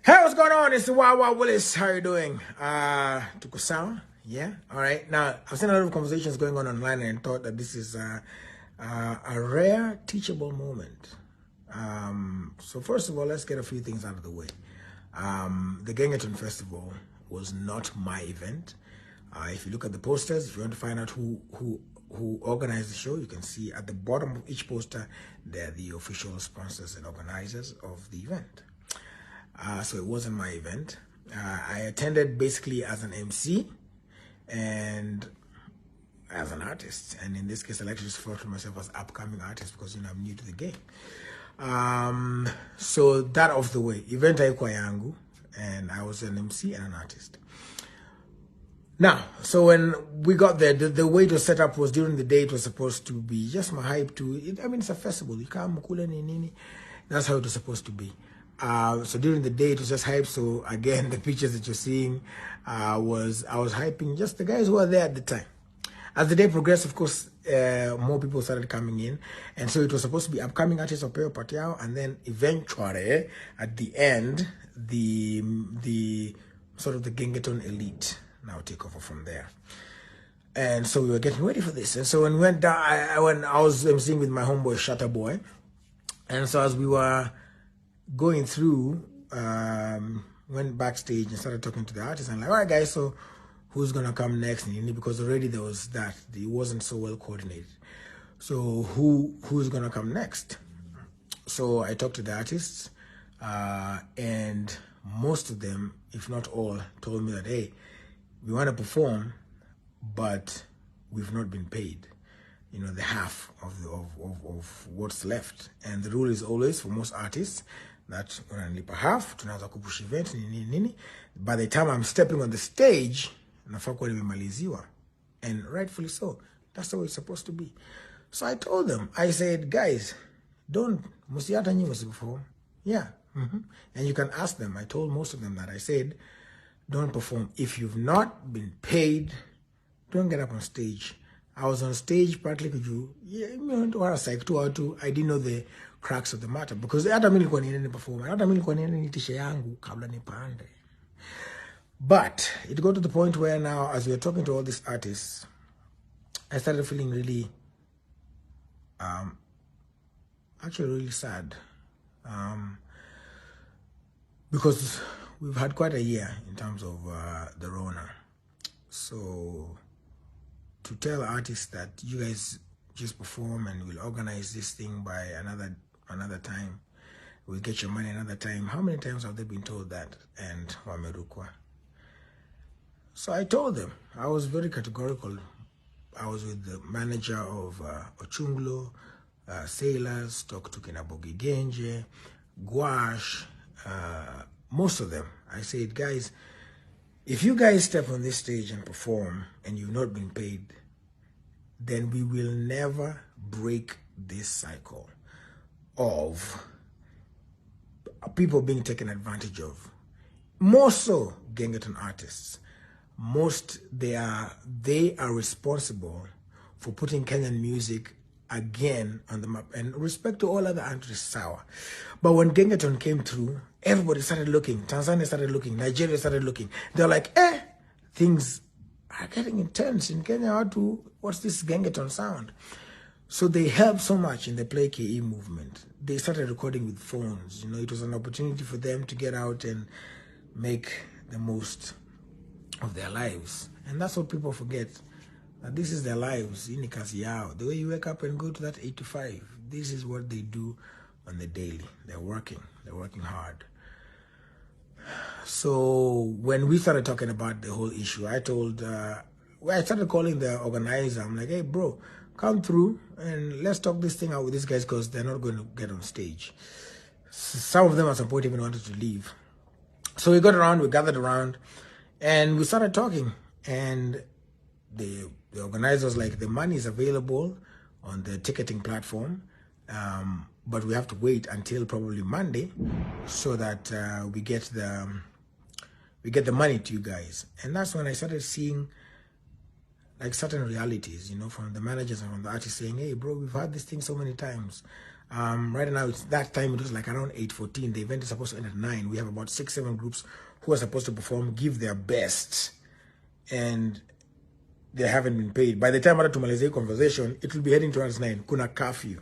Hey, what's going on? It's the Wawa Willis. How you doing? Tuko sawa? Yeah. All right. Now, I've seen a lot of conversations going on online and thought that this is a rare teachable moment. So first of all, let's get a few things out of the way. The Gengetone Festival was not my event. If you look at the posters, if you want to find out who organized the show, you can see at the bottom of each poster, they're the official sponsors and organizers of the event. So it wasn't my event. I attended basically as an MC and as an artist. And in this case, I like to refer to myself as upcoming artist because, I'm new to the game. So that off the way, event haikuwa yangu, and I was an MC and an artist. Now, so when we got there, the way it was set up was during the day. It was supposed to be just my hype to it. I mean, it's a festival. You come kule nini. That's how it was supposed to be. So during the day, it was just hype. So again, the pictures that you're seeing I was hyping just the guys who were there at the time. As the day progressed, of course, more people started coming in. And so it was supposed to be upcoming artists of Peo Patiao. And then eventually, at the end, the sort of the Gengetone elite now take over from there. And so we were getting ready for this. And so when we went down, I was emceeing with my homeboy, Shatter Boy. And so as we were going through, went backstage and started talking to the artists. And like, all right, guys, so who's going to come next? Because already there was that. It wasn't so well coordinated. So who's going to come next? So I talked to the artists, and most of them, if not all, told me that, hey, we want to perform, but we've not been paid, the half of what's left. And the rule is always for most artists that unanilipa half, tunaanza kupush event, nini. By the time I'm stepping on the stage, nafaa kuwa nimemaliziwa. And rightfully so. That's the way it's supposed to be. So I told them, I said, guys, musiata nyi musiperform. Yeah. And you can ask them. I told most of them that. I said, don't perform. If you've not been paid, don't get up on stage. I was on stage partly because I didn't know the cracks of the matter, because hata mimi nilikuwa niende perform, hata mimi nilikuwa niende nitishe yangu kabla nipande. But it got to the point where now, as we are talking to all these artists, I started feeling really, actually really sad, because we've had quite a year in terms of the Rona. So to tell artists that you guys just perform and we'll organize this thing by another time, we'll get your money another time. How many times have they been told that? And wamerukwa. So I told them, I was very categorical. I was with the manager of Ochunglo, Sailors, talked to Kinabogi Genje, Gouache, most of them. I said, guys, if you guys step on this stage and perform and you've not been paid, then we will never break this cycle of people being taken advantage of. More so, Gengetone artists. They are responsible for putting Kenyan music again on the map. And respect to all other artists, sour. But when Gengetone came through, everybody started looking. Tanzania started looking. Nigeria started looking. They're like, things are getting intense in Kenya. What's this Gengetone sound? So they helped so much in the Play KE movement. They started recording with phones. It was an opportunity for them to get out and make the most of their lives. And that's what people forget. That this is their lives. In the way you wake up and go to that 8 to 5, this is what they do on the daily. They're working hard. So when we started talking about the whole issue, I started calling the organizer. I'm like, hey, bro, come through and let's talk this thing out with these guys, because they're not going to get on stage. Some of them at some point even wanted to leave. So we gathered around, and we started talking. And the organizer was like, the money is available on the ticketing platform, but we have to wait until probably Monday so that we get the money to you guys. And that's when I started seeing like certain realities, from the managers and from the artists saying, hey, bro, we've had this thing so many times. Right now, it's that time, it was like around 8:14. The event is supposed to end at 9. We have about 6-7 groups who are supposed to perform, give their best, and they haven't been paid. By the time I tumalize conversation, it will be heading towards 9. Kuna curfew.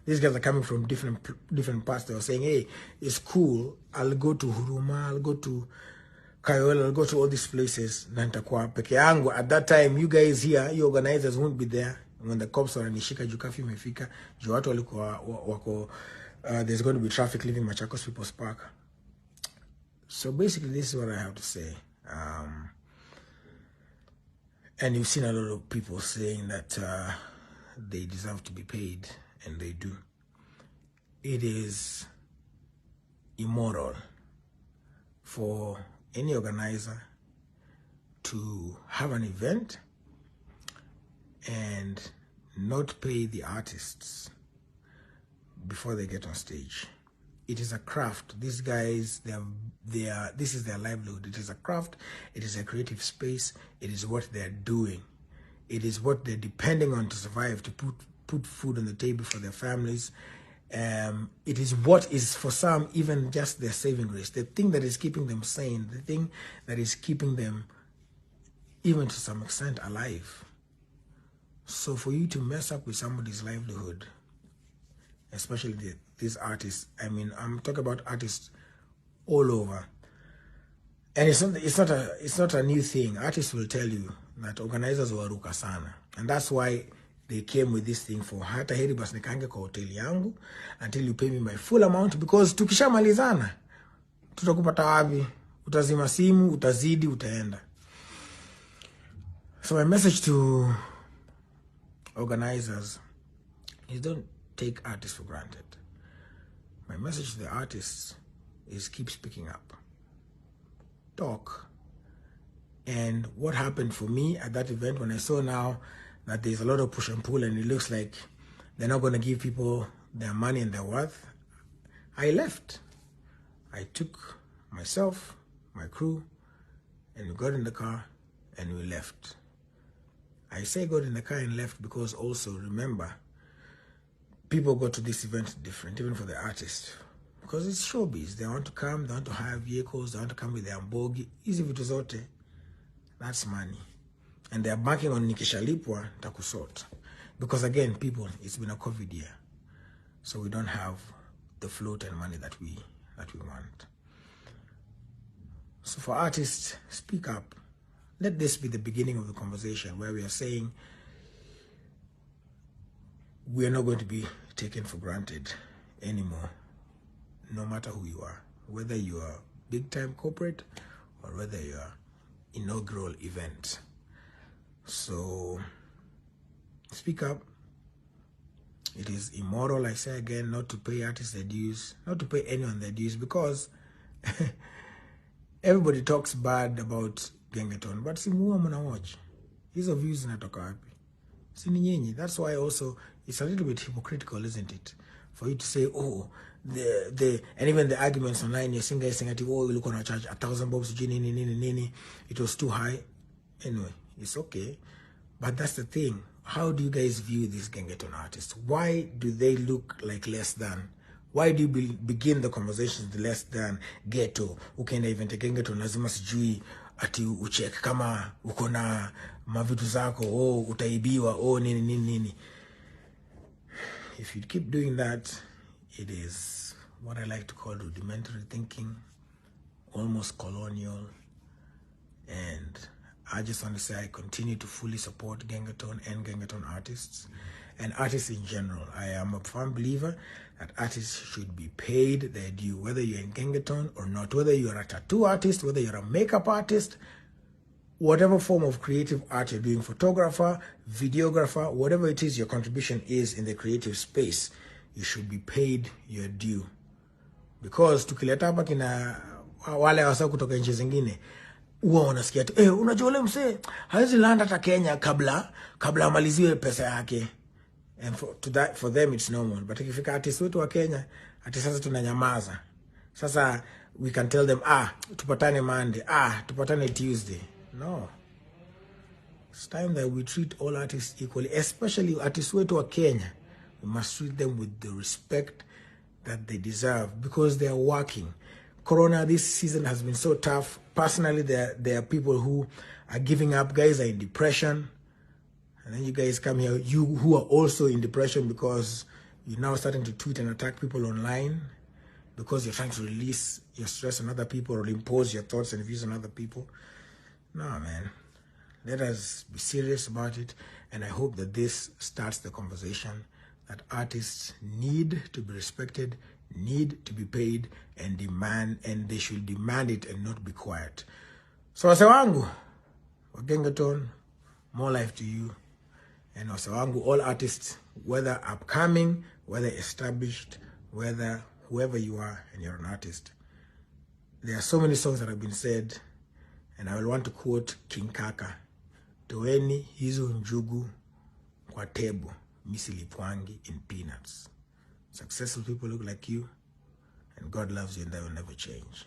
These guys are coming from different parts. They were saying, hey, it's cool. I'll go to Huruma, I'll go to Kayole, I'll go to all these places. Nantakwa peke yangu. At that time, you guys here, you organizers won't be there. When the cops are nishika juu curfew imefika, juu watu walikuwa wako, there's going to be traffic leaving Machakos People's Park. So basically, this is what I have to say. And you've seen a lot of people saying that they deserve to be paid, and they do. It is immoral for any organizer to have an event and not pay the artists before they get on stage. It is a craft. These guys, this is their livelihood. It is a craft. It is a creative space. It is what they're doing. It is what they're depending on to survive, to put food on the table for their families. It is what is, for some, even just their saving grace. The thing that is keeping them sane, the thing that is keeping them, even to some extent, alive. So for you to mess up with somebody's livelihood, especially these artists, I mean, I'm talking about artists all over, and it's not a new thing. Artists will tell you that organizers waruka sana, and that's why they came with this thing for hata heri basi nikange kwa hoteli yangu until you pay me my full amount, because tukishamalizana tutakupata wapi? Utazima simu, utazidi, utaenda. So my message to organizers is, don't take artists for granted. My message to the artists is, keep speaking up. Talk. And what happened for me at that event, when I saw now that there's a lot of push and pull and it looks like they're not going to give people their money and their worth, I left. I took myself, my crew, and we got in the car and we left. I say got in the car and left because also, remember, people go to this event different, even for the artists, because it's showbiz. They want to come, they want to hire vehicles, they want to come with their ambogi. Easy vituzote, that's money. And they're banking on nikishalipwa takusort. Because again, people, it's been a COVID year. So we don't have the float and money that we want. So for artists, speak up. Let this be the beginning of the conversation where we are saying we are not going to be taken for granted anymore, no matter who you are, whether you are big-time corporate or whether you are inaugural event. So speak up. It is immoral, I say again, not to pay artists their dues, not to pay anyone their dues, because everybody talks bad about Gengetone, but simuwa muna watch. Hizo views zinatoka wapi? Sini nyinyi. That's why also it's a little bit hypocritical, isn't it? For you to say, oh, and even the arguments online, you're saying, oh, you're going to charge 1,000 bobs, it was too high. Anyway, it's okay. But that's the thing. How do you guys view these Gengetone artists? Why do they look like less than? Why do you begin the conversations with less than ghetto? Ukenda event Gengetone lazima sijui ati uchek kama uko na mavitu zako, oh utaibiwa, oh nini. If you keep doing that, it is what I like to call rudimentary thinking, almost colonial. And I just want to say I continue to fully support Gengetone and Gengetone artists and artists in general. I am a firm believer that artists should be paid their due, whether you're in Gengetone or not, whether you're a tattoo artist, whether you're a makeup artist, whatever form of creative art you're doing, photographer, videographer, whatever it is your contribution is in the creative space, you should be paid your due. Because tukileta hapa kina wale wasa kutoka nchi zingine, uwa wanasikia tu, unajua ule msee hawezi landa hata Kenya kabla amaliziwe pesa yake. And for them it's normal. But ikifika artist wetu wa Kenya, ati sasa tunanyamaza. Sasa we can tell them, tupatane Monday, tupatane Tuesday. No. It's time that we treat all artists equally, especially artists wetu wa Kenya. We must treat them with the respect that they deserve because they are working. Corona, this season has been so tough. Personally, there are people who are giving up. Guys are in depression. And then you guys come here, you who are also in depression because you're now starting to tweet and attack people online because you're trying to release your stress on other people or impose your thoughts and views on other people. No, man. Let us be serious about it. And I hope that this starts the conversation that artists need to be respected, need to be paid, and they should demand it and not be quiet. So wase wangu, wa Gengetone, more life to you. And wase wangu, all artists, whether upcoming, whether established, whether whoever you are and you're an artist. There are so many songs that have been said, and I will want to quote King Kaka. Toeni hizo njugu kwa tebo, misilipwangi in peanuts. Successful people look like you, and God loves you and that will never change.